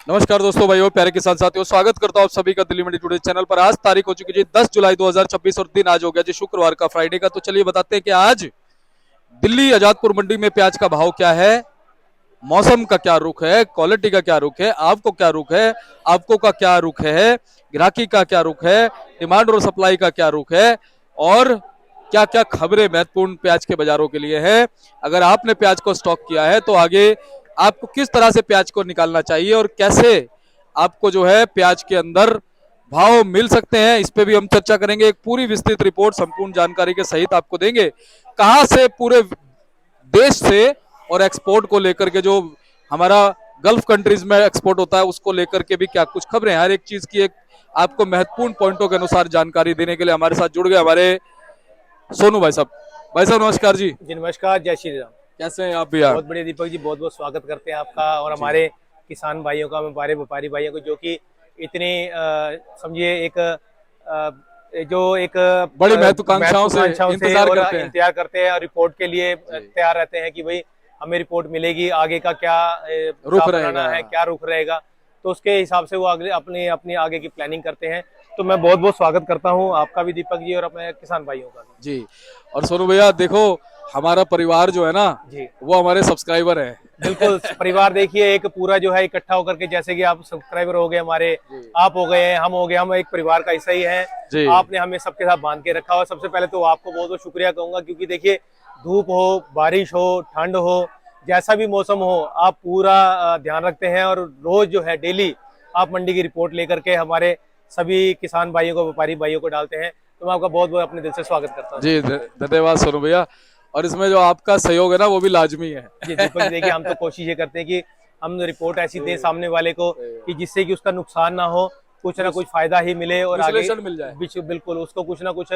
नमस्कार दोस्तों, भाइयों, प्यारे किसान साथियों, स्वागत करता हूं आप सभी का दिल्ली मंडी टुडे चैनल पर। आज तारीख हो चुकी है जी 10 जुलाई 2026 और दिन आज हो गया जी शुक्रवार का, फ्राइडे का। तो चलिए बताते हैं कि आज दिल्ली आजादपुर मंडी में प्याज का भाव क्या है, मौसम का क्या रुख है, क्वालिटी का क्या रुख है, आपको क्या रुख है, आपको का क्या रुख है, ग्राहकी का क्या रुख है, डिमांड और सप्लाई का क्या रुख है, और क्या क्या खबरें महत्वपूर्ण प्याज के बाजारों के लिए है। अगर आपने प्याज को स्टॉक किया है तो आगे आपको किस तरह से प्याज को निकालना चाहिए और कैसे आपको जो है प्याज के अंदर भाव मिल सकते हैं, इस पे भी हम चर्चा करेंगे। एक पूरी विस्तृत रिपोर्ट संपूर्ण जानकारी के सहित आपको देंगे। कहां से पूरे देश से और एक्सपोर्ट को लेकर के, जो हमारा गल्फ कंट्रीज में एक्सपोर्ट होता है, उसको लेकर के भी क्या कुछ खबरें, हर एक चीज की एक आपको महत्वपूर्ण पॉइंटों के अनुसार जानकारी देने के लिए हमारे साथ जुड़ गए हमारे सोनू भाई साहब। भाई साहब नमस्कार जी। जी नमस्कार, जय श्री राम। कैसे हैं आप भैया? बहुत बढ़िया दीपक जी, बहुत बहुत स्वागत करते हैं आपका और जी हमारे किसान भाइयों का, हमारे व्यापारी भाइयों को, जो कि इतने समझिए एक जो एक बड़ी महत्वाकांक्षाओं से इंतजार और करते हैं। इंतजार करते हैं और रिपोर्ट के लिए जी। तैयार रहते हैं कि भाई हमें रिपोर्ट मिलेगी, आगे का क्या रुख हिसाब बनाना रहेगा। है, क्या रुख रहेगा। तो उसके हिसाब से वो अगले अपनी अपनी आगे की प्लानिंग करते हैं। तो मैं बहुत बहुत स्वागत करता हूँ आपका भी दीपक जी और अपने किसान भाइयों का भी। जी। और सोनू भैया देखो, हमारा परिवार जो है ना, जी वो हमारे सब्सक्राइबर है। बिल्कुल, परिवार देखिए एक पूरा जो है इकट्ठा होकर के, जैसे कि आप सब्सक्राइबर हो गए हमारे, जी। आप हो गए हैं, हम हो गए, हम एक परिवार का हिस्सा ही है। जी। आपने हमें सबके साथ बांध के रखा। और सबसे पहले तो आपको बहुत बहुत शुक्रिया कहूंगा, क्योंकि देखिए धूप हो, बारिश हो, ठंड हो, जैसा भी मौसम हो, आप पूरा ध्यान रखते हैं और रोज जो है डेली आप मंडी की रिपोर्ट लेकर के हमारे सभी किसान भाइयों को, व्यापारी भाइयों को डालते हैं। तो मैं आपका बहुत बहुत अपने दिल से स्वागत करता हूँ। जी, धन्यवाद सोनू भैया। और इसमें जो आपका सहयोग है ना, वो भी लाजमी है। जी दीपक जी, देखिए हम तो कोशिश ये करते हैं कि हम रिपोर्ट ऐसी दें सामने वाले को कि जिससे कि उसका नुकसान ना हो, कुछ ना कुछ फायदा ही मिले और आगे विश्लेषण मिल जाए। बिल्कुल उसको कुछ ना कुछ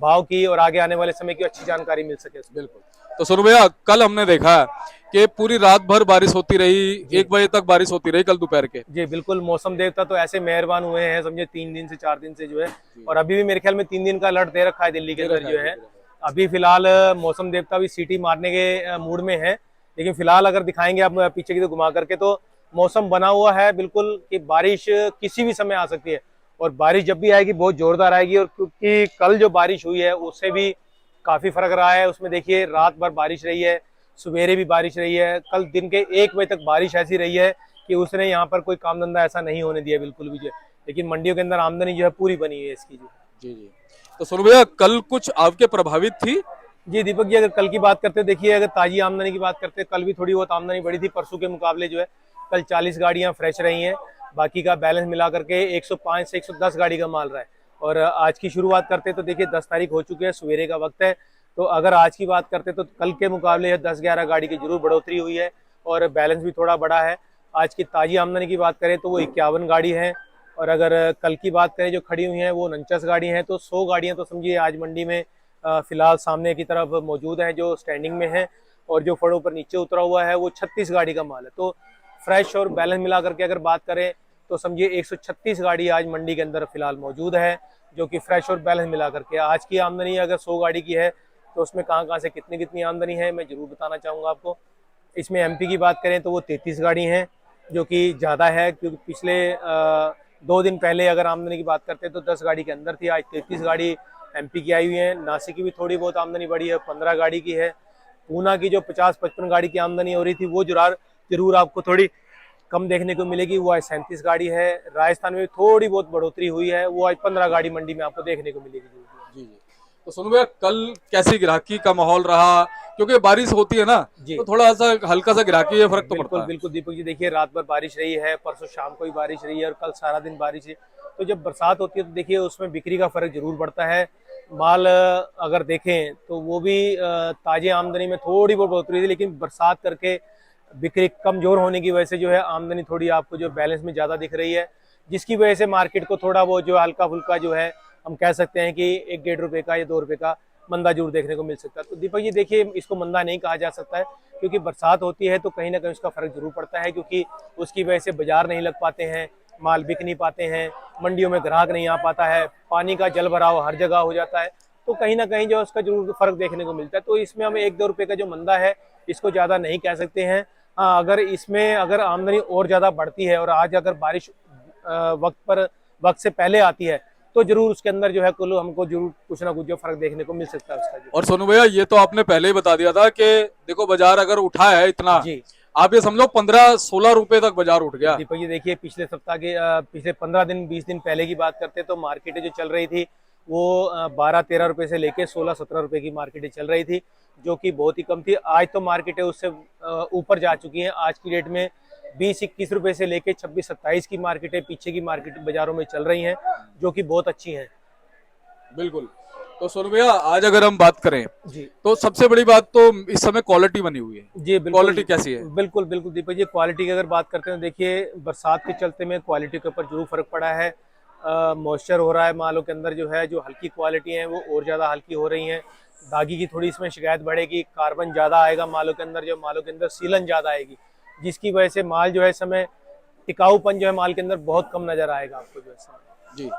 भाव की और आगे आने वाले समय की अच्छी जानकारी मिल सके उसको। बिल्कुल। तो सोनू भैया, कल हमने देखा कि पूरी रात भर बारिश होती रही, जी 1 बजे तक बारिश होती रही कल दोपहर के। जी बिल्कुल, मौसम देवता तो ऐसे मेहरबान हुए हैं, समझे 3 दिन से 4 दिन से जो है। और अभी भी मेरे ख्याल में 3 दिन का अलर्ट दे रखा है दिल्ली के अंदर जो है। अभी फिलहाल मौसम देवता भी सीटी मारने के मूड में है। लेकिन फिलहाल अगर दिखाएंगे आप पीछे की तो घुमा करके, तो मौसम बना हुआ है बिल्कुल कि बारिश किसी भी समय आ सकती है। और बारिश जब भी आएगी बहुत जोरदार आएगी। और क्योंकि कल जो बारिश हुई है उससे भी काफी फर्क रहा है। उसमें देखिए रात भर बारिश रही है, सवेरे भी बारिश रही है, कल दिन के 1 बजे तक बारिश ऐसी रही है कि उसने यहाँ पर कोई काम धंधा ऐसा नहीं होने दिया बिल्कुल भी जो है। लेकिन मंडियों के अंदर आमदनी जो है पूरी बनी है इसकी जो। जी जी। तो सोनू भैया, कल कुछ आपके प्रभावित थी? जी दीपक जी, अगर कल की बात करते, देखिए अगर ताजी आमदनी की बात करते, कल भी थोड़ी बहुत आमदनी बढ़ी थी परसों के मुकाबले जो है। कल 40 गाड़ियां फ्रेश रही हैं, बाकी का बैलेंस मिला करके 105 से 110 गाड़ी का माल रहा है। और आज की शुरुआत करते तो देखिए 10 तारीख हो चुकी है, सवेरे का वक्त है। तो अगर आज की बात करते तो कल के मुकाबले 10-11 गाड़ी की जरूर बढ़ोतरी हुई है और बैलेंस भी थोड़ा बढ़ा है। आज की ताजी आमदनी की बात करें तो वो 51 गाड़ी है। और अगर कल की बात करें जो खड़ी हुई हैं वो 49 गाड़ी हैं। तो 100 गाड़ियां तो समझिए आज मंडी में फिलहाल सामने की तरफ मौजूद है जो स्टैंडिंग में है। और जो फड़ों पर नीचे उतरा हुआ है वो 36 गाड़ी का माल है। तो फ्रेश और बैलेंस मिला करके अगर बात करें तो समझिए 136 गाड़ी आज मंडी के अंदर फिलहाल मौजूद है, जो कि फ्रेश और बैलेंस मिला करके आज की आमदनी अगर 100 गाड़ी की है तो उसमें कहाँ कहाँ से कितनी कितनी आमदनी है मैं जरूर बताना चाहूँगा आपको। इसमें एमपी की बात करें तो वो 33 गाड़ी हैं, जो कि ज़्यादा है। क्योंकि पिछले 2 दिन पहले अगर आमदनी की बात करते तो 10 गाड़ी के अंदर थी, आज 33 गाड़ी एमपी की आई हुई है। नासिक की भी थोड़ी बहुत आमदनी बढ़ी है, 15 गाड़ी की है। पूना की जो 50-55 गाड़ी की आमदनी हो रही थी वो जरूर आपको थोड़ी कम देखने को मिलेगी, वो आज 37 गाड़ी है। राजस्थान में भी थोड़ी बहुत बढ़ोतरी हुई है, वो आज 15 गाड़ी मंडी में आपको देखने को मिलेगी। जी जी। तो सोनू भैया, कल कैसी ग्राहकी का माहौल रहा? क्योंकि बारिश होती है ना, जी तो थोड़ा सा हल्का सा ग्राहकी है, फर्क तो बिल्कुल पड़ता है। बिल्कुल दीपक जी, देखिए रात भर बारिश रही है, परसों शाम को भी बारिश रही है और कल सारा दिन बारिश है। तो जब बरसात होती है तो देखिए उसमें बिक्री का फर्क जरूर पड़ता है। माल अगर देखें तो वो भी ताजे आमदनी में थोड़ी बहुत बढ़ोतरी थी, लेकिन बरसात करके बिक्री कमजोर होने की वजह से जो है आमदनी थोड़ी आपको जो बैलेंस में ज्यादा दिख रही है, जिसकी वजह से मार्केट को थोड़ा वो जो हल्का फुल्का जो है हम कह सकते हैं कि 1-1.5 रुपए का या 2 रुपए का मंदा जरूर देखने को मिल सकता है। तो दीपक जी देखिए इसको मंदा नहीं कहा जा सकता है, क्योंकि बरसात होती है तो कहीं ना कहीं उसका फर्क जरूर पड़ता है, क्योंकि उसकी वजह से बाजार नहीं लग पाते हैं, माल बिक नहीं पाते हैं, मंडियों में ग्राहक नहीं आ पाता है, पानी का जल भराव हर जगह हो जाता है। तो कहीं ना कहीं जो उसका जरूर फर्क देखने को मिलता है। तो इसमें हमें 1-2 रुपए का जो मंदा है इसको ज्यादा नहीं कह सकते हैं। हाँ, अगर इसमें अगर आमदनी और ज़्यादा बढ़ती है और आज अगर बारिश वक्त से पहले आती है तो जरूर उसके अंदर जो है कुल हमको जरूर कुछ ना कुछ जो फर्क देखने को मिल सकता है उसका जो। और सोनू भैया ये तो आपने पहले ही बता दिया था कि देखो बाजार अगर उठा है इतना, जी आप ये समझो 15-16 रुपए तक बाजार उठ गया। दीपक जी देखिए, पिछले सप्ताह के पिछले 15 दिन 20 दिन पहले की बात करते हैं तो मार्केटें जो चल रही थी वो 12-13 रुपए से लेके 16-17 रुपए की मार्केटें चल रही थी, जो कि बहुत ही कम थी। आज तो मार्केटें उससे ऊपर जा चुकी हैं। आज की डेट में 20-21 रुपए से लेके 26-27 की मार्केटें पीछे की मार्केट बाजारों में चल रही हैं, जो कि बहुत अच्छी हैं। बिल्कुल। तो सोनू भैया आज अगर हम बात करें जी तो सबसे बड़ी बात तो इस समय क्वालिटी बनी हुई है। जी बिल्कुल। क्वालिटी कैसी है? बिल्कुल बिल्कुल दीपक जी, क्वालिटी की अगर बात करते हैं देखिए, बरसात के चलते में क्वालिटी के ऊपर जरूर फर्क पड़ा है। मॉइस्चर हो रहा है मालों के अंदर, जो है जो हल्की क्वालिटी है वो और ज़्यादा हल्की हो रही हैं। दागी की थोड़ी इसमें शिकायत बढ़ेगी, कार्बन ज़्यादा आएगा मालों के अंदर, जो मालों के अंदर सीलन ज़्यादा आएगी, जिसकी वजह से माल जो है इस समय टिकाऊपन जो है माल के अंदर बहुत कम नज़र आएगा आपको जो है। जी।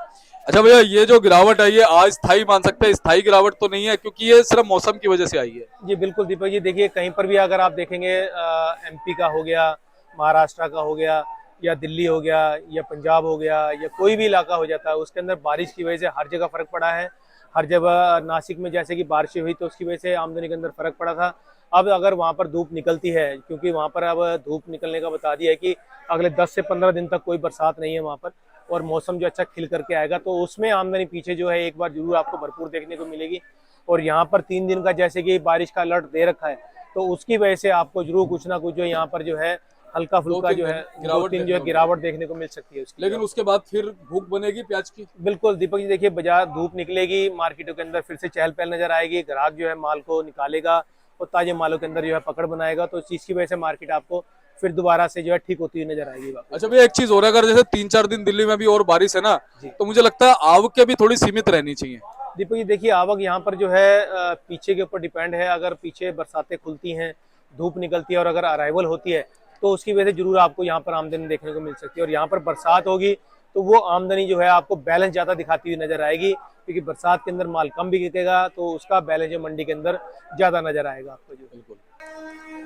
अच्छा भैया, ये जो गिरावट है ये आज स्थायी मान सकते हैं? स्थायी गिरावट तो नहीं है क्योंकि ये सिर्फ मौसम की वजह से आई है। जी बिल्कुल दीपक जी, देखिए कहीं पर भी अगर आप देखेंगे एमपी का हो गया, महाराष्ट्र का हो गया, या दिल्ली हो गया, या पंजाब हो गया, या कोई भी इलाका हो जाता है, उसके अंदर बारिश की वजह से हर जगह फर्क पड़ा है। हर जगह नासिक में जैसे कि बारिशें हुई तो उसकी वजह से आमदनी के अंदर फर्क पड़ा था। अब अगर वहाँ पर धूप निकलती है, क्योंकि वहाँ पर अब धूप निकलने का बता दिया है कि अगले 10 से 15 दिन तक कोई बरसात नहीं है वहाँ पर, और मौसम जो अच्छा खिल करके आएगा, तो उसमें आमदनी पीछे जो है एक बार जरूर आपको भरपूर देखने को मिलेगी। और यहाँ पर 3 दिन का जैसे कि बारिश का अलर्ट दे रखा है, तो उसकी वजह से आपको जरूर कुछ ना कुछ जो यहाँ पर जो है हल्का फुल्का जो है 2-3 जो है गिरावट देखने को मिल सकती है उसकी। लेकिन उसके बाद फिर भूख बनेगी प्याज की। बिल्कुल दीपक जी, देखिए बाजार धूप निकलेगी, मार्केटों के अंदर फिर से चहल पहल नजर आएगी, ग्राहक जो है माल को निकालेगा और ताजे मालों के अंदर जो है पकड़ बनाएगा, तो इस चीज की वजह से मार्केट आपको फिर दोबारा से जो है ठीक होती हुई नजर आएगी। अच्छा भैया, एक चीज हो रहा है, अगर जैसे 3-4 दिन दिल्ली में भी और बारिश है ना, तो मुझे लगता है आवक भी थोड़ी सीमित रहनी चाहिए। दीपक जी देखिए, आवक यहाँ पर जो है पीछे के ऊपर डिपेंड है। अगर पीछे बरसातें खुलती हैं, धूप निकलती है और अगर अराइवल होती है, तो उसकी वजह से जरूर आपको यहाँ पर आमदनी देखने को मिल सकती है। और यहाँ पर बरसात होगी तो वो आमदनी जो है आपको बैलेंस ज्यादा दिखाती हुई नजर आएगी, क्योंकि बरसात के अंदर माल कम भी बिकेगा तो उसका बैलेंस जो मंडी के अंदर ज्यादा नजर आएगा आपको जो। बिल्कुल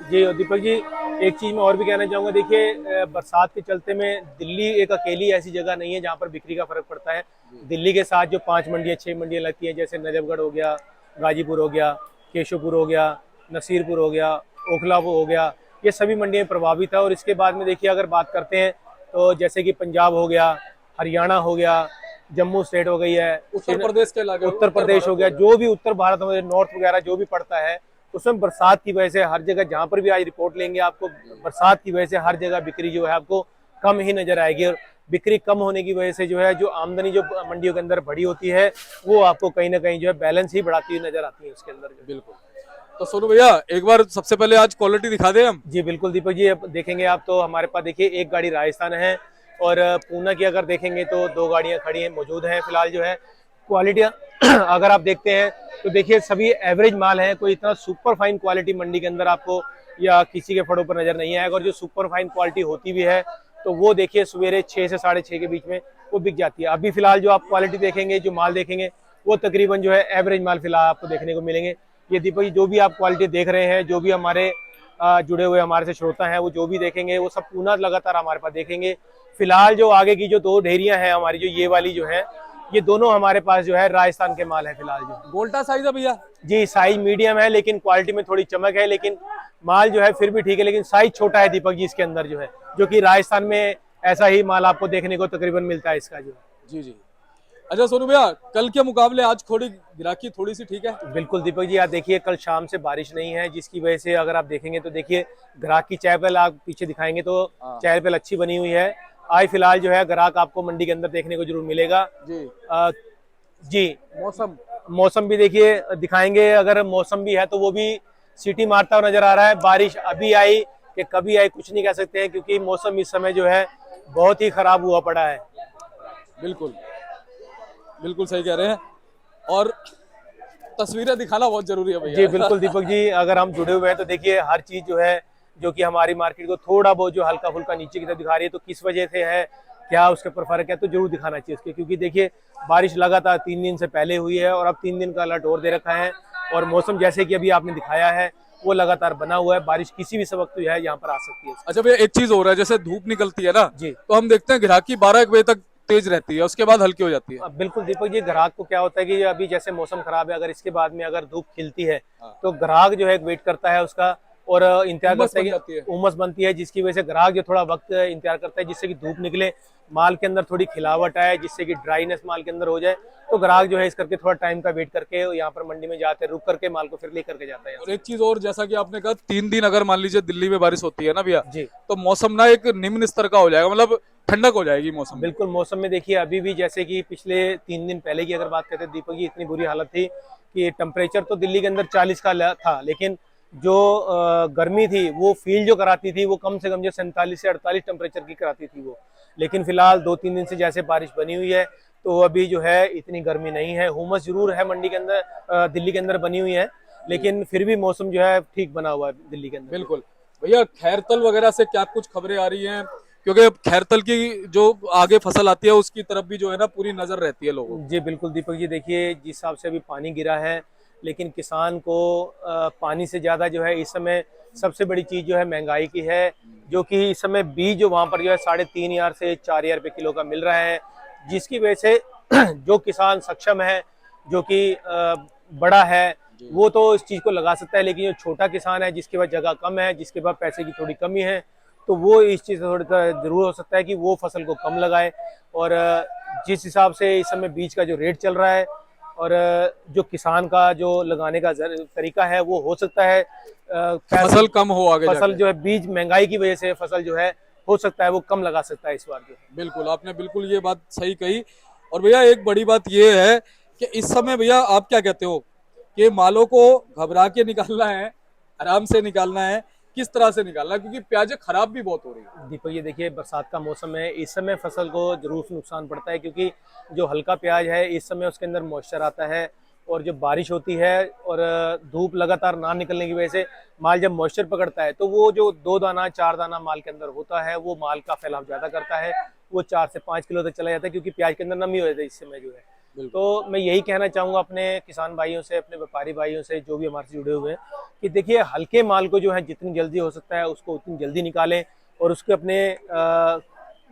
जी और दीपक जी, एक चीज मैं और भी कहना चाहूंगा, देखिए बरसात के चलते में दिल्ली एक अकेली ऐसी जगह नहीं है जहाँ पर बिक्री का फर्क पड़ता है। दिल्ली के साथ जो 5 मंडियाँ 6 मंडियाँ लगती हैं, जैसे नजफगढ़ हो गया, गाजीपुर हो गया, केशवपुर हो गया, नसीरपुर हो गया, ओखला हो गया, ये सभी मंडियाँ प्रभावित है। और इसके बाद में देखिए अगर बात करते हैं तो जैसे कि पंजाब हो गया, हरियाणा हो गया, जम्मू स्टेट हो गई है, उत्तर प्रदेश के इलाके, उत्तर प्रदेश हो गया, जो भी उत्तर भारत में नॉर्थ वगैरह जो भी पड़ता है, उसमें बरसात की वजह से हर जगह जहां पर भी आज रिपोर्ट लेंगे आपको बरसात की वजह से हर जगह बिक्री जो है आपको कम ही नजर आएगी। और बिक्री कम होने की वजह से जो है जो आमदनी जो मंडियों के अंदर बढ़ी होती है वो आपको कहीं ना कहीं जो है बैलेंस ही बढ़ाती हुई नजर आती है उसके अंदर। बिल्कुल। तो सोनू भैया, एक बार सबसे पहले आज क्वालिटी दिखा दें हम। जी बिल्कुल दीपक जी, अब देखेंगे आप तो हमारे पास देखिए एक गाड़ी राजस्थान है और पूना की अगर देखेंगे तो 2 गाड़ियां खड़ी हैं मौजूद हैं फिलहाल जो है। क्वालिटी अगर आप देखते हैं तो देखिए सभी एवरेज माल है, कोई इतना सुपर फाइन क्वालिटी मंडी के अंदर आपको या किसी के फड़ों पर नजर नहीं आएगा। और जो सुपर फाइन क्वालिटी होती भी है तो वो देखिए सवेरे 6 से 6:30 के बीच में वो बिक जाती है। अभी फिलहाल जो आप क्वालिटी देखेंगे, जो माल देखेंगे, वो तकरीबन जो है एवरेज माल फिलहाल आपको देखने को मिलेंगे। ये दीपक जी जो भी आप क्वालिटी देख रहे हैं, जो भी हमारे जुड़े हुए हमारे से श्रोता हैं, वो जो भी देखेंगे वो सब पूना लगातार हमारे पास देखेंगे। फिलहाल जो आगे की जो 2 ढेरियां हैं हमारी, जो ये वाली जो है, ये दोनों हमारे पास जो है राजस्थान के माल है फिलहाल जो। गोल्टा साइज है भैया? जी साइज मीडियम है, लेकिन क्वालिटी में थोड़ी चमक है, लेकिन माल जो है फिर भी ठीक है, लेकिन साइज छोटा है दीपक जी इसके अंदर जो है, जो कि राजस्थान में ऐसा ही माल आपको देखने को तकरीबन मिलता है इसका जो। जी जी। अच्छा सोनू भैया, कल के मुकाबले आज थोड़ी गिराकी थोड़ी सी ठीक है? बिल्कुल दीपक जी, आप देखिए कल शाम से बारिश नहीं है, जिसकी वजह से अगर आप देखेंगे तो देखिए ग्राहक की चहल पहल आप पीछे दिखाएंगे तो चहल पहल अच्छी बनी हुई है। आज फिलहाल जो है ग्राहक आपको मंडी के अंदर देखने को जरूर मिलेगा। जी। जी मौसम भी देखिए दिखाएंगे, अगर मौसम भी है तो वो भी सीटी मारता हुआ नजर आ रहा है। बारिश अभी आई कि कभी आई कुछ नहीं कह सकते हैं, क्योंकि मौसम इस समय जो है बहुत ही खराब हुआ पड़ा है। बिल्कुल बिल्कुल सही कह रहे हैं, और तस्वीरें दिखाना बहुत जरूरी है भैया। जी बिल्कुल दीपक जी, अगर हम जुड़े हुए हैं तो देखिए हर चीज जो है जो कि हमारी मार्केट को थोड़ा बहुत जो हल्का फुल्का नीचे की तरफ दिखा रही है, तो किस वजह से है, क्या उसके ऊपर फर्क है, तो जरूर दिखाना चाहिए उसके, क्योंकि देखिए बारिश लगातार 3 दिन से पहले हुई है और अब 3 दिन का अलर्ट और दे रखा है। और मौसम जैसे कि अभी आपने दिखाया है वो लगातार बना हुआ है। बारिश किसी भी वक्त जो है यहाँ पर आ सकती है। अच्छा भैया, एक चीज हो रहा है, जैसे धूप निकलती है ना, जी। तो हम देखते हैं ग्राहकी 12 बजे तक तेज रहती है, उसके बाद हल्की हो जाती है। बिल्कुल दीपक जी, ग्राहक को क्या होता है कि अभी जैसे मौसम खराब है, अगर इसके बाद में अगर धूप खिलती है हाँ। तो ग्राहक जो है वेट करता है उसका, और इंतजार उमस करता बन है जाती है। कि उमस बनती है, जिसकी वजह से ग्राहक जो थोड़ा वक्त इंतजार करता है जिससे कि धूप निकले, माल के अंदर थोड़ी खिलावट आए, जिससे कि ड्राईनेस माल के अंदर हो जाए। तो ग्राहक जो है इस करके थोड़ा टाइम का वेट करके यहाँ पर मंडी में जाते हैं, रुक करके माल को फिर लेकर के जाता है। और एक चीज और, जैसा कि आपने कहा 3 दिन अगर मान लीजिए दिल्ली में बारिश होती है ना भैया, जी तो मौसम ना एक निम्न स्तर का हो जाएगा, मतलब ठंडक हो जाएगी मौसम में। बिल्कुल। मौसम में देखिए अभी भी जैसे कि पिछले 3 दिन पहले की अगर बात करते हैं दीपक जी, इतनी बुरी हालत थी कि टेम्परेचर तो दिल्ली के अंदर 40 का था, लेकिन जो गर्मी थी वो फील जो कराती थी वो कम से कम जो 47 से 48 टेम्परेचर की कराती थी वो। लेकिन फिलहाल 2-3 दिन से जैसे बारिश बनी हुई है तो अभी जो है इतनी गर्मी नहीं है। हुमस जरूर है मंडी के अंदर, दिल्ली के अंदर बनी हुई है, लेकिन फिर भी मौसम जो है ठीक बना हुआ है दिल्ली के अंदर। बिल्कुल भैया, खैरतल वगैरह से क्या कुछ खबरें आ रही हैं? क्योंकि खैरतल की जो आगे फसल आती है उसकी तरफ भी जो है ना पूरी नजर रहती है लोगों को। जी बिल्कुल दीपक जी, देखिए जिस हिसाब से अभी पानी गिरा है, लेकिन किसान को पानी से ज़्यादा जो है इस समय सबसे बड़ी चीज़ जो है महंगाई की है, जो कि इस समय बीज जो वहाँ पर जो है 3,500 से 4,000 रुपये किलो का मिल रहा है, जिसकी वजह से जो किसान सक्षम है, जो कि बड़ा है, वो तो इस चीज़ को लगा सकता है, लेकिन जो छोटा किसान है जिसके पास जगह कम है, जिसके पास पैसे की थोड़ी कमी है, तो वो इस चीज़ से थोड़ा जरूर हो सकता है कि वो फसल को कम लगाए। और जिस हिसाब से इस समय बीज का जो रेट चल रहा है और जो किसान का जो लगाने का तरीका है, वो हो सकता है फसल कम हो आगे फसल जाके। जो है बीज महंगाई की वजह से फसल जो है हो सकता है वो कम लगा सकता है इस बार जो। बिल्कुल, आपने बिल्कुल ये बात सही कही। और भैया एक बड़ी बात ये है कि इस समय भैया आप क्या कहते हो कि मालों को घबरा के निकालना है, आराम से निकालना है, किस तरह से निकालना है, क्योंकि प्याजें खराब भी बहुत हो रही है। दीपक ये देखिए, बरसात का मौसम है, इस समय फसल को जरूर नुकसान पड़ता है, क्योंकि जो हल्का प्याज है इस समय उसके अंदर मॉइस्चर आता है, और जब बारिश होती है और धूप लगातार ना निकलने की वजह से माल जब मॉइस्चर पकड़ता है तो वो जो 2 दाना 4 दाना माल के अंदर होता है वो माल का फैलाव ज्यादा करता है, वो 4 से 5 किलो तक चला जाता है, क्योंकि प्याज के अंदर नमी हो जाती है इस समय जो है। तो मैं यही कहना चाहूंगा अपने किसान भाइयों से, अपने व्यापारी भाइयों से जो भी हमारे से जुड़े हुए हैं, कि देखिए हल्के माल को जो है जितनी जल्दी हो सकता है उसको उतनी जल्दी निकालें, और उसके अपने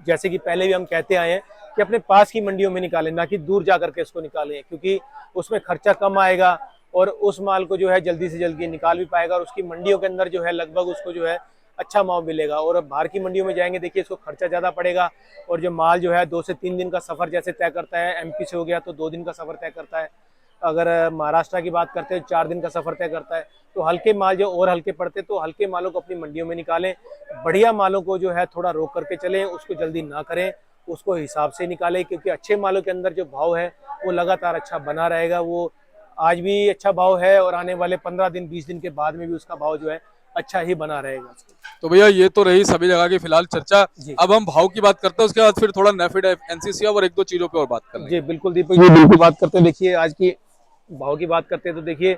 जैसे कि पहले भी हम कहते आए हैं कि अपने पास की मंडियों में निकालें, ना कि दूर जा करके उसको निकालें, क्योंकि उसमें खर्चा कम आएगा और उस माल को जो है जल्दी से जल्दी निकाल भी पाएगा, और उसकी मंडियों के अंदर जो है लगभग उसको जो है अच्छा भाव मिलेगा। और बाहर की मंडियों में जाएंगे देखिए इसको खर्चा ज़्यादा पड़ेगा, और जो माल जो है 2 से 3 दिन का सफ़र जैसे तय करता है, एमपी से हो गया तो 2 दिन का सफ़र तय करता है, अगर महाराष्ट्र की बात करते हैं 4 दिन का सफ़र तय करता है, तो हल्के माल जो और हल्के पड़ते हैं, तो हल्के मालों को अपनी मंडियों में निकालें, बढ़िया मालों को जो है थोड़ा रोक करके चलें, उसको जल्दी ना करें, उसको हिसाब से निकालें, क्योंकि अच्छे मालों के अंदर जो भाव है वो लगातार अच्छा बना रहेगा। वो आज भी अच्छा भाव है और आने वाले 15 दिन 20 दिन के बाद में भी उसका भाव जो है अच्छा ही बना रहेगा। तो भैया ये तो रही सभी जगह की फिलहाल चर्चा। जी अब हम भाव की बात करते हैं, उसके बाद फिर थोड़ा नेफेड एनसीसी और 1-2 चीजों पे और बात कर लेंगे। जी बिल्कुल दीपक जी, बिल्कुल बात करते हैं। देखिए आज की भाव की बात करते हैं तो देखिए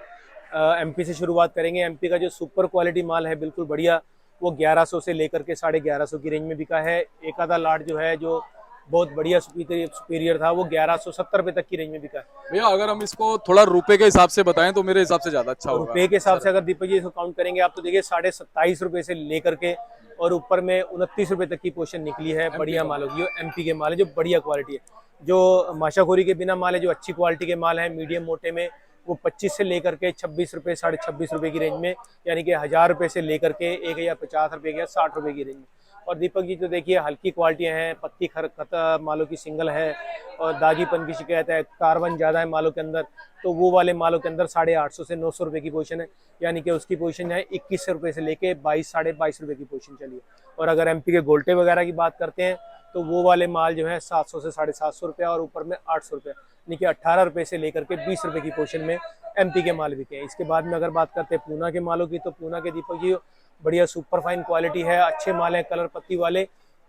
एमपी से शुरुआत करेंगे। एमपी का जो सुपर क्वालिटी माल है बिल्कुल बढ़िया, वो 1100 से लेकर के 1150 की रेंज में बिका है। एक आधा लाट जो है जो बहुत बढ़िया सुपीरियर था वो 1170 रुपए तक की रेंज में बिका है। भैया अगर हम इसको थोड़ा रुपए के हिसाब से बताएं तो मेरे हिसाब से ज्यादा अच्छा होगा। रुपए के हिसाब से अगर दीपक जी इसको काउंट करेंगे आप, तो देखिए 27.5 रुपए से लेकर के और ऊपर में 29 रुपए तक की पोजीशन निकली है बढ़िया मालों की। एमपी के माल है जो बढ़िया क्वालिटी है, जो माशाखोरी के बिना माल है, जो अच्छी क्वालिटी के माल है मीडियम मोटे में, वो 25 से लेकर के 26 रुपए 26.5 रुपए की रेंज में, यानी कि 1000 रुपए से लेकर के 1050 रुपए की या 60 रुपए की रेंज में। और दीपक जी तो देखिए हल्की क्वालिटियां हैं, पत्ती खत मालों की सिंगल है और दागीपन की शिकायत है, कार्बन ज़्यादा है मालों के अंदर, तो वो वाले मालों के अंदर 850 से 900 रुपए की पोजीशन है, यानी कि उसकी पोजीशन है 21 रुपए से लेके 22-22.5 रुपए की पोजीशन चली है। और अगर एमपी के गोल्टे वगैरह की बात करते हैं तो वो वाले माल जो है 700 से 750 रुपया और ऊपर में 800 रुपया, यानी कि 18 रुपए से लेकर के 20 रुपए की पोजीशन में एमपी के माल बिके हैं। इसके बाद में अगर बात करते हैं पूना के मालों की, तो पूना के दीपक जी बढ़िया सुपर फाइन क्वालिटी है, अच्छे माल है कलर पत्ती वाले,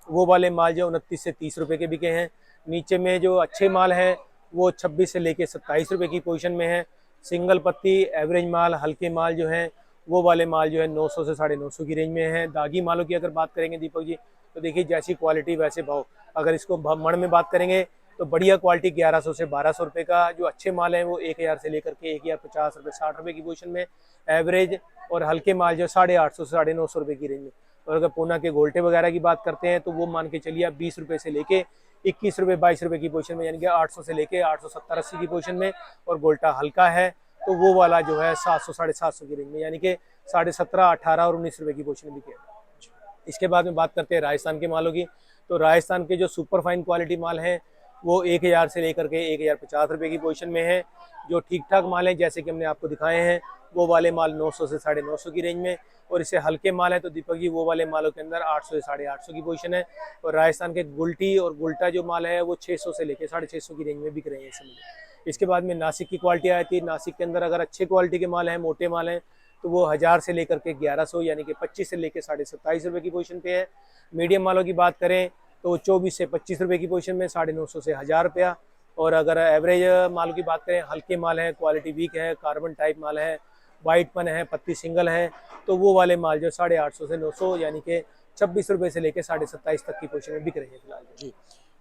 वो वाले माल जो 29 से 30 रुपए के बिके हैं। नीचे में जो अच्छे माल हैं वो 26 से लेके 27 रुपए की पोजीशन में है। सिंगल पत्ती एवरेज माल हल्के माल जो हैं वो वाले माल जो है 900 से 950 की रेंज में है। दागी मालों की अगर बात करेंगे दीपक जी, तो देखिए जैसी क्वालिटी वैसे भाव। अगर इसको मण में बात करेंगे तो बढ़िया क्वालिटी 1100 से 1200 रुपये का, जो अच्छे माल हैं वो 1000 से लेकर के 1050 रुपये 60 रुपये की पोजीशन में एवरेज, और हल्के माल जो 850 से 950 रुपये की रेंज में। और अगर पूना के गोल्टे वगैरह की बात करते हैं तो वो मान के चलिए आप 20 रुपये से लेके 21 रुपये 22 रुपये की पोजीशन में, यानी कि 800 से लेके 870-80 की पोजीशन में। और गोल्टा हल्का है तो वो वाला जो है 700 750 की रेंज में, यानी कि 17.5 18 और 19 रुपये की पोजीशन में बिके। इसके बाद में बात करते हैं राजस्थान के मालों की। तो राजस्थान के जो सुपर फाइन क्वालिटी माल हैं वो 1000 से लेकर के 1050 रुपये की पोजीशन में है। जो ठीक ठाक माल हैं जैसे कि हमने आपको दिखाए हैं वो वाले माल 900 से 950 की रेंज में। और इससे हल्के माल है तो दीपक जी वो वाले मालों के अंदर 800 से 850 की पोजीशन है। और राजस्थान के गुलटी और गुल्टा जो माल है वो 600 से लेकर 650 की रेंज में बिक रहे हैं इस समय। इसके बाद में नासिक की क्वालिटी आई थी। नासिक के अंदर अगर अच्छे क्वालिटी के माल हैं, मोटे माल हैं, तो वो 1000 से लेकर के 1100 यानी कि 25 से लेकर 27.5 रुपये की पोजीशन पे है। मीडियम मालों की बात करें तो 24 से 25 रुपये की पोजीशन में 950 से 1000 रुपया। और अगर एवरेज मालों की बात करें, हल्के माल है, क्वालिटी वीक है, कार्बन टाइप माल है, वाइट पन है, पत्ती सिंगल है, तो वो वाले माल जो 850 से 900 यानी कि 26 रुपये से लेकर 27.5 तक की पोजीशन में बिक रही है फिलहाल जी।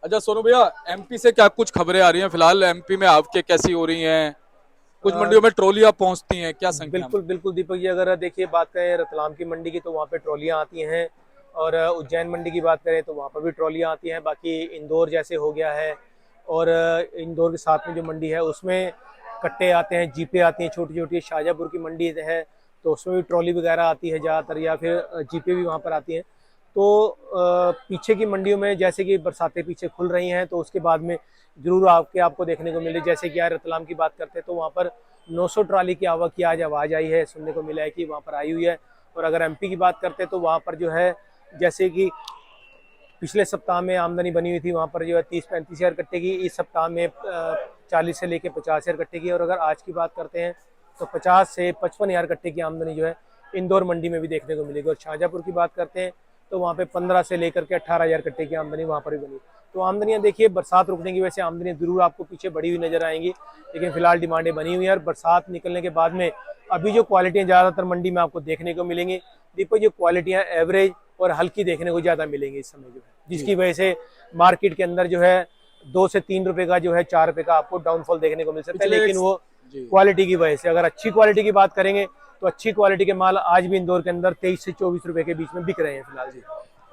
अच्छा सोनू भैया, एमपी से क्या कुछ खबरें आ रही हैं फिलहाल? एमपी में आपके कैसी हो रही हैं? कुछ मंडियों में ट्रॉलियां पहुंचती हैं, क्या संख्या में? बिल्कुल बिल्कुल दीपक जी, अगर देखिए बात करें रतलाम की मंडी की तो वहाँ पे ट्रॉलियाँ आती हैं। और उज्जैन मंडी की बात करें तो वहाँ पर भी ट्रॉलियाँ आती हैं। बाकी इंदौर जैसे हो गया है, और इंदौर के साथ में जो मंडी है उसमें कट्टे आते हैं, जीपे आती हैं छोटी छोटी। शाहजहाँपुर की मंडी है तो उसमें भी ट्रॉली वगैरह आती है ज़्यादातर, या फिर जीपे भी वहाँ पर आती हैं। तो पीछे की मंडियों में जैसे कि बरसातें पीछे खुल रही हैं तो उसके बाद में जरूर आपको देखने को मिले। जैसे कि यार रतलाम की बात करते हैं तो वहाँ पर 900 ट्राली की आवक की आज आवाज़ आई है, सुनने को मिला है कि वहाँ पर आई हुई है। और अगर एमपी की बात करते हैं तो वहाँ पर जो है जैसे कि पिछले सप्ताह में आमदनी बनी हुई थी वहाँ पर जो है 30-35 हज़ार कट्टे की, इस सप्ताह में 40 से लेकर 50 हज़ार कट्टे की। और अगर आज की बात करते हैं तो 50 से 55 हज़ार कट्टे की आमदनी जो है इंदौर मंडी में भी देखने को मिलेगी। और शाहजहाँपुर की बात करते हैं तो वहाँ पे 15 से लेकर के 18 हज़ार कट्टे की आमदनी वहाँ पर भी बनी। तो आमदनियाँ देखिए बरसात रुकने की वजह से आमदनी जरूर आपको पीछे बढ़ी हुई नजर आएंगी, लेकिन फिलहाल डिमांडें बनी हुई है। और बरसात निकलने के बाद में अभी जो क्वालिटियाँ ज़्यादातर मंडी में आपको देखने को मिलेंगी दीपक, जो क्वालिटियाँ एवरेज और हल्की देखने को ज़्यादा मिलेंगी इस समय जो है, जिसकी वजह से मार्केट के अंदर जो है 2 से 3 रुपए का जो है 4 रुपए का आपको डाउनफॉल देखने को मिल सकता है। लेकिन वो क्वालिटी की वजह से, अगर अच्छी क्वालिटी की बात करेंगे तो अच्छी क्वालिटी के माल आज भी इंदौर के अंदर 23 से 24 रुपए के बीच में बिक रहे हैं फिलहाल जी।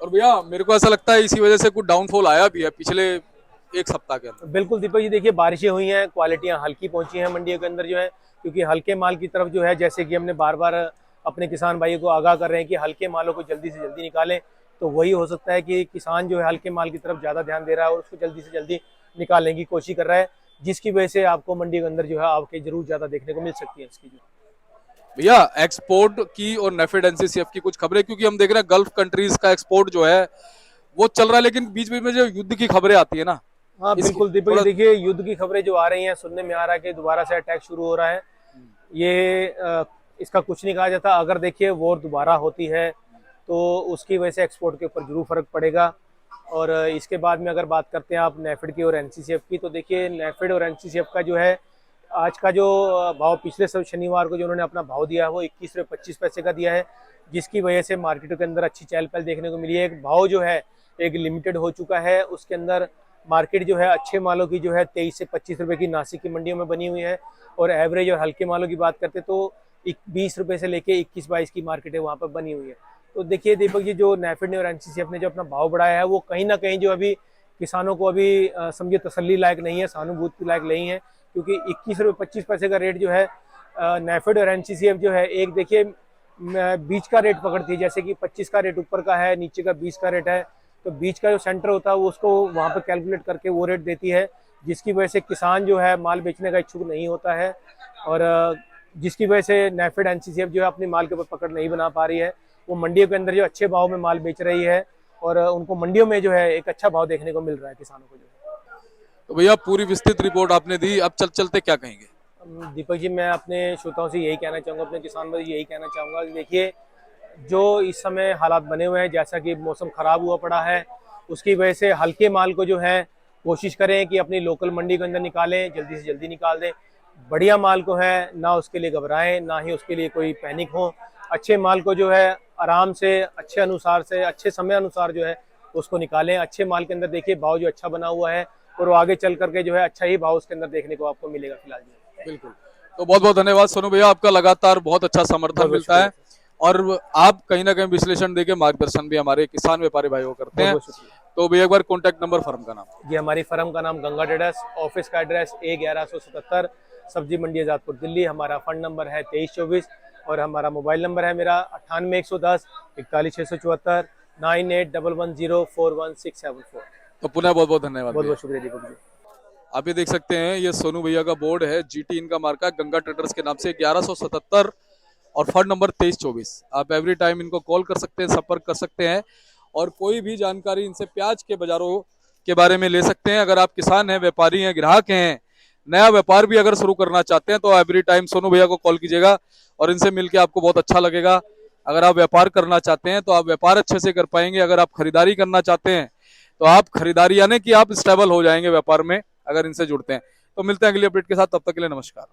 और भैया मेरे को ऐसा लगता है इसी वजह से कुछ डाउनफॉल आया भी है पिछले एक सप्ताह के अंदर। बिल्कुल दीपक जी, देखिए बारिशें हुई हैं, क्वालिटियां हल्की पहुंची हैं मंडियों के अंदर जो है, क्योंकि हल्के माल की तरफ जो है जैसे कि हमने बार बार अपने किसान भाइयों को आगाह कर रहे हैं कि हल्के मालों को जल्दी से जल्दी निकालें। तो वही हो सकता है कि किसान जो है हल्के माल की तरफ ज़्यादा ध्यान दे रहा है और उसको जल्दी से जल्दी निकालने की कोशिश कर रहा है, जिसकी वजह से आपको मंडी के अंदर जो है आपके जरूर ज़्यादा देखने को मिल सकती है इसकी। भैया एक्सपोर्ट की और नेफेड एनसीसीएफ की कुछ खबरें, क्योंकि हम देख रहे हैं गल्फ कंट्रीज का एक्सपोर्ट जो है वो चल रहा है, लेकिन बीच बीच में जो युद्ध की खबरें आती है ना। हाँ बिल्कुल दीपक, देखिए युद्ध की खबरें जो आ रही हैं, सुनने में आ रहा है कि दोबारा से अटैक शुरू हो रहा है। ये इसका कुछ नहीं कहा जाता। अगर देखिए वॉर दोबारा होती है तो उसकी वजह से एक्सपोर्ट के ऊपर जरूर फर्क पड़ेगा। और इसके बाद में अगर बात करते हैं आप नेफेड की और एनसीसीएफ की, तो देखिए नेफेड और एनसीसीएफ का जो है आज का जो भाव पिछले शनिवार को जो उन्होंने अपना भाव दिया है वो 21 रुपये 25 पैसे का दिया है, जिसकी वजह से मार्केट के अंदर अच्छी चहल पहल देखने को मिली है। एक भाव जो है एक लिमिटेड हो चुका है, उसके अंदर मार्केट जो है अच्छे मालों की जो है 23 से 25 रुपये की नासिक की मंडियों में बनी हुई है। और एवरेज और हल्के मालों की बात करते तो 20 रुपये से लेके 21-22 की मार्केट है वहाँ पर बनी हुई है। तो देखिए दीपक जी, जो नेफेड ने और एनसीसीएफ ने जो अपना भाव बढ़ाया है वो कहीं ना कहीं जो अभी किसानों को अभी समझिए तसल्ली लायक नहीं है, सहानुभूति लायक नहीं है, क्योंकि 21 रुपये 25 पैसे का रेट जो है नेफेड और एनसीसीएफ जो है एक देखिए बीच का रेट पकड़ती है। जैसे कि 25 का रेट ऊपर का है, नीचे का 20 का रेट है, तो बीच का जो सेंटर होता है वो उसको वहाँ पर कैलकुलेट करके वो रेट देती है, जिसकी वजह से किसान जो है माल बेचने का इच्छुक नहीं होता है। और जिसकी वजह से नेफेड एनसीसीएफ जो है अपनी माल के ऊपर पकड़ नहीं बना पा रही है। वो मंडियों के अंदर जो अच्छे भाव में माल बेच रही है और उनको मंडियों में जो है एक अच्छा भाव देखने को मिल रहा है किसानों को जो है। तो भैया पूरी विस्तृत रिपोर्ट आपने दी, अब चलते क्या कहेंगे? दीपक जी, मैं अपने श्रोताओं से यही कहना चाहूँगा, अपने किसान भाई यही कहना चाहूँगा कि देखिए जो इस समय हालात बने हुए हैं, जैसा कि मौसम खराब हुआ पड़ा है, उसकी वजह से हल्के माल को जो है कोशिश करें कि अपनी लोकल मंडी के अंदर निकालें, जल्दी से जल्दी निकाल दें। बढ़िया माल को है ना उसके लिए घबराएं, ना ही उसके लिए कोई पैनिक हो। अच्छे माल को जो है आराम से अच्छे अनुसार से अच्छे समय अनुसार जो है उसको निकालें। अच्छे माल के अंदर देखिए भाव जो अच्छा बना हुआ है और वो आगे चल करके जो है अच्छा ही भाव उसके अंदर देखने को आपको मिलेगा फिलहाल जो है। बिल्कुल। तो बहुत बहुत धन्यवाद सोनू भैया, आपका लगातार बहुत अच्छा समर्थन बहुत बहुत मिलता है शुक्रिया। और आप कहीं ना कहीं विश्लेषण देके मार्गदर्शन भी हमारे किसान व्यापारी भाइयों को करते बहुत हैं। बहुत शुक्रिया तो भैया एक बार कॉन्टैक्ट नंबर, फर्म का नाम। जी। हमारी फर्म का नाम गंगा ट्रेडर्स, ऑफिस का एड्रेस A1177, सब्जी मंडी आजादपुर दिल्ली। हमारा फंड नंबर है 2324 और हमारा मोबाइल नंबर है मेरा 98 110 41 674 9811041674। तो पुनः बहुत बहुत धन्यवाद बहुत भैया। बहुत शुक्रिया दीपक जी। आप ये देख सकते हैं, ये सोनू भैया का बोर्ड है, जीटी इनका मार्का, गंगा ट्रेडर्स के नाम से 1177 और फंड नंबर 2324। आप एवरी टाइम इनको कॉल कर सकते हैं, संपर्क कर सकते हैं और कोई भी जानकारी इनसे प्याज के बाजारों के बारे में ले सकते हैं। अगर आप किसान हैं, व्यापारी हैं, ग्राहक हैं, नया व्यापार भी अगर शुरू करना चाहते हैं तो एवरी टाइम सोनू भैया को कॉल कीजिएगा और इनसे मिलकर आपको बहुत अच्छा लगेगा। अगर आप व्यापार करना चाहते हैं तो आप व्यापार अच्छे से कर पाएंगे। अगर आप खरीदारी करना चाहते हैं तो आप खरीदारी, यानी कि आप स्टेबल हो जाएंगे व्यापार में अगर इनसे जुड़ते हैं। तो मिलते हैं अगली अपडेट के साथ, तब तक के लिए नमस्कार।